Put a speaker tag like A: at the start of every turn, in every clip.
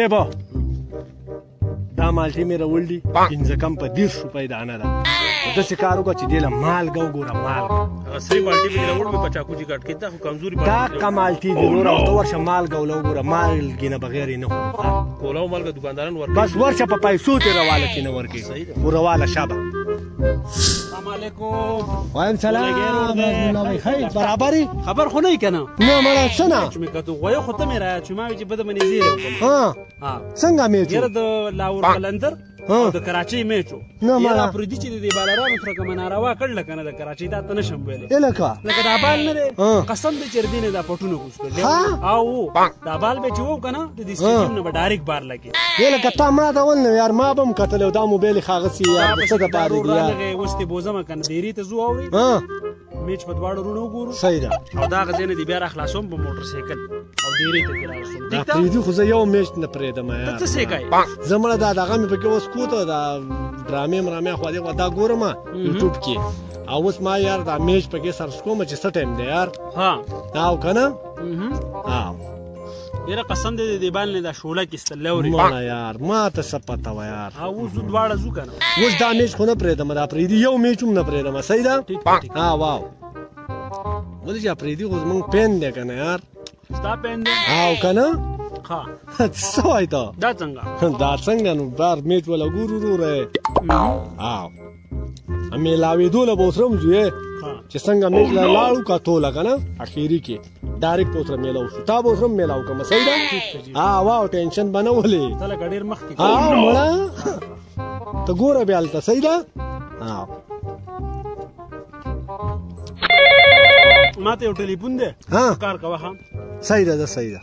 A: صاحب دا مالټې مې راوړل دي 15 کم په 10 روپۍ دانه ده داسې کار وکړه چې دې له مالګه وګوره مالګه
B: سرې مالټې مې راوړل په چاقو چې کټ کړې دا خو کمزوري
A: دا کا مالټې دي وروره ورته ورشه مالګه وګوره مالګې نه بغیر یې نه خورو
B: کولا او مالګه دکانداران ورکوي
A: بس ورشه په پیسو ترې راواله چې نه ورکوي خو راواله شابه
B: السلام علیکم
A: وعلیکم سلام خیر برابري
B: خبر خو نه کنه
A: نه مړه څه نه
B: چې مې کتو غویو خو ته مې را چې ما وی چې بده منې زیره وکړم
A: ها څنګه میچ
B: یره د لاور قلندر او د کراچۍ میچو یره پردي چې د بالرانو سره کوم ناروا کړل کنه د کراچۍ دا ته نشم ویلې لکه دا بال نه دی قسم دې چردینه دا پټونه کوس کړل او دا بال به چې وو کنه د دې سټیم نه ډایرکټ بار لګي
A: لکه تا ما دا ول نه یار ما بم کتل دا موبایل خاغسي یار څه د پاره دی
B: یار وسته بوزم کنه ډیری ته زو اوري میچ په دواړو رونو ګورو
A: صحیح ده
B: او دا غزنه دی بیا را خلاصوم په موټر سایکل او ډیری ته راځم
A: ټیک ته دې خو زه یو میچ نه پرېدم یار
B: ته څه کوي
A: زمړه دا دغه مې پکې اوس کوته دا ډرامې مرامې خو دې ودا ګورم یوټیوب کې او اوس ما یار دا میچ پکې سرچ کوم چې څه ټایم دی یار
B: ها
A: او کنه ها
B: یره قسم دې دی بال نه دا شوله کې استلوري
A: ما یار ما ته سپتا و یار
B: او زو دواړه زو کنه
A: اوس دا میچ خو نه پرېدم دا پرېدي یو میچ هم نه پرېدم صحیح ده ها واو ولې چې پرېدي خو زمونږ پین دی کنه یار
B: ستا پین دی
A: او کنه
B: ها
A: څه وای ته
B: دا څنګه
A: نو بار میچ ولا ګورو وروره او امې لاوي دوله بوسرم زوی چې څنګه میچ لاړو کاتو لګنه اخیری کې ډایرکټ پوتره میلاو شو تا بوسرم میلاو کوم صحیح ده واو ټینشن بنولې
B: تله ګډیر مخ کې
A: مړه ته ګوره بیا الته صحیح ده
B: ما ته یو ټلیفون دی کار کوه ها
A: صحیح ده صحیح ده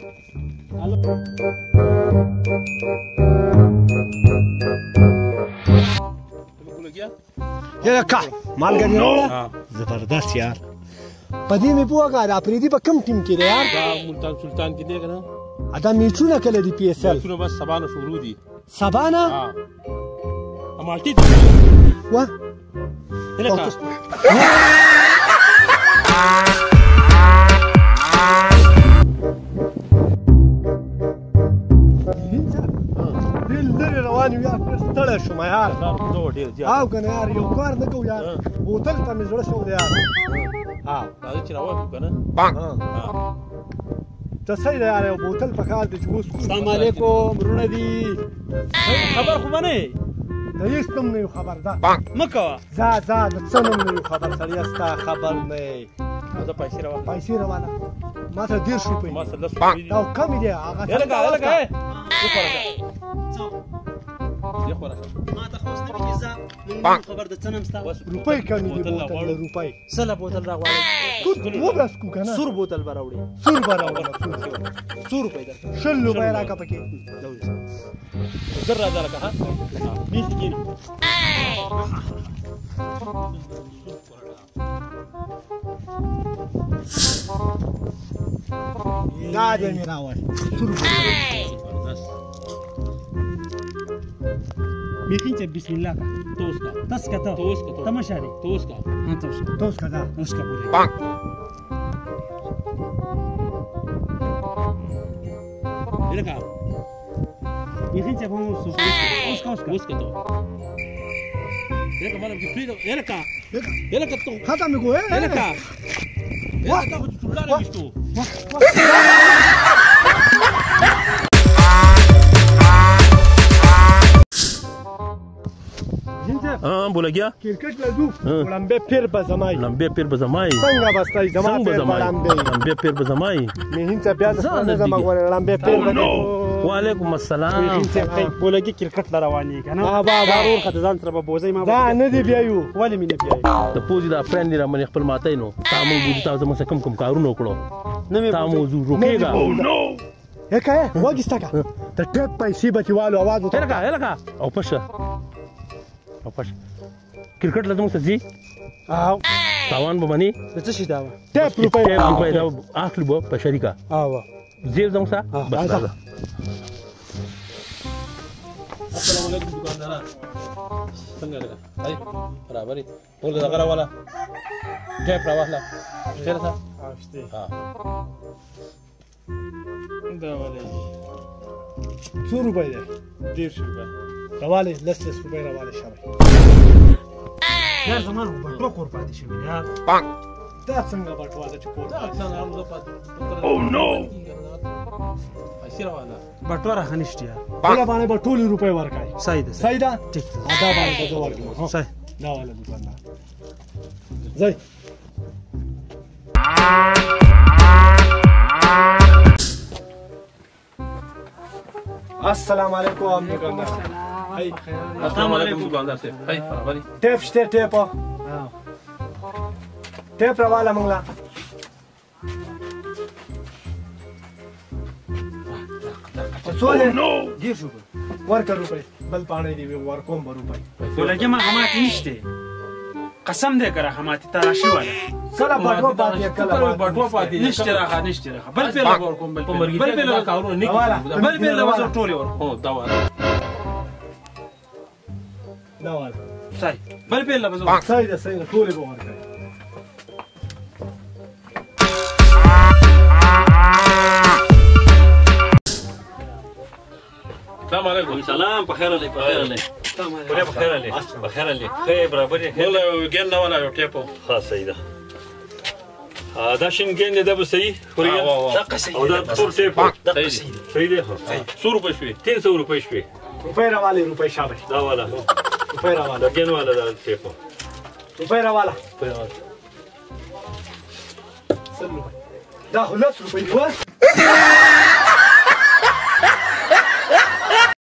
A: یا کا مالګری راوړه زبردست یار پدې مې پوهه کا دا پریدي په کم ټیم کې دی یار
B: دا ملتان سلطان کې دی کنه
A: ادا میچونه کله دی پی اس ال
B: میچونه بس سبا نه شروع دي
A: سبا نه
B: امالټي
A: وا
B: هلکه
A: لري روان یو یار ستړی شوم یار او کنه یار یو کار نه کوو یار بوتل ته مې زړه شو دی یار
B: راځه چې راوځو کنه
A: ته صحیح دی یار یو بوتل په کار دی چې اوس
B: السلام علیکم رونه دي خبر خو نه
A: ته هېڅ هم نه یو خبر ده
B: مه کوه
A: ځه ځه د څه نه یو خبر سړیه ستا خبر نه
B: زه پیسې
A: راواله ما ته 10 روپۍ
B: ما سره 10 روپۍ
A: او کم دی هغه
B: هلکه
C: ما ته خو اوس نه کېږي زه خبر د څه نه مستا
A: روپۍ کمې دي بوتل روپۍ
B: سله بوتل راغواړئ
A: وباسکو که نه
B: سور بوتل به راوړې
A: سور به راوړه
B: 100 روپۍ درکړه
A: 100 روپۍ راکړه پکې
B: زر راځه لکه ها بیس کېنه
A: دا دې مې راوړ 100 روپۍ
B: بیخی چه بسم الله کا توس کا تس کا توس کا تماشاری توس کا हाँ توس का توس का बोले ये का بیخی چه हम उसका तो ये का मतलब कि फ्री ये का तो
A: खाता में को है
B: ये का कुछ चुला रे बिस्तु हाँ बोला क्या
A: क्रिकेट लदू लंबे फिर बजमाई संगा बस्ताई जमा फिर लंबे
B: फिर बजमाई
A: मिहिन से प्यार जमा गोरे लंबे फिर
B: वालेकुम अस्सलाम बोला कि क्रिकेट लरावानी کنه ضرور خدزان سره بوزي ما
A: دا نه دی بیايو
B: ولی مینه بیايو ته پوزي دا فرند را من خپل ماته نو تاسو بوزي تاسو مې کم کارونه وکړو نه موضوع روکيګا
A: هکه وګستا کا ته ټپ پیسې بچوالو आवाज وته
B: هلکه او پښه کرکټ لازم څه زی
A: او
B: تاوان به منی
A: څه شي دا ټپ روپۍ
B: دا اخلي به په شریکا
A: او
B: زیب زم څه بس السلام علیکم دکاندار څنګه ده هاي برابرې ټول دا غره والا ټپ راواله خیر څه ها دا والا
A: څو روپۍ دی
B: 10 روپۍ
A: راواله لس روپۍ راواله شابه
B: یار زمان بټوه کور پاتې شوی یار
A: دا څنګه بټوه ده چې کور
C: دا څنګه هم زه پاتې
A: او نو
C: پیسې راواله
B: بټوه راخنشت یار
A: بله باندې به ټولې روپۍ ورکړئ
B: صحیح ده
A: صحیح ده
B: ټیک ده
A: دا باندې به زه ورکړم
B: صحیح
A: دا والا دوکاندار ځئ السلام علیکم دوکاندار
C: السلام علیکم دوکاندار صاحب هی برابرې
A: ټیپ شته ټیپ ټیپ راواله موږ لا څونه 10 روپۍ ورکړه روپۍ بل پاڼې دی ورکوم به روپۍ
B: ولکه ما حماتي نشته قسم دې کړه حماتي تراشي والا
A: سره بټوه پاتې کله
C: بټوه پاتې
B: نشته راخه بل په لور کوم بل په لور
C: کارونه نه
B: بل په لور ټولې ور
C: هو دا والا
B: صحیح بل په لور
A: صحیح ده صحیح ټولې به ورکړي
C: السلام علیکم
D: سلام بخیر علی بخیر علی بخیر علی بخیر علی خیر برابر
C: والله ګل نه ولا یو ټیپو
D: ها صحیح ده دا شینګین ده به صحیح خوري او دا ټول ټیپ صحیح ده 100 روپۍ شوي 300 روپۍ شوي
A: روپۍ راواله روپۍ شابه
D: دا والا
A: روپۍ راواله
D: ګین والا دا ټیپ
A: روپۍ راواله دا 10 روپۍ و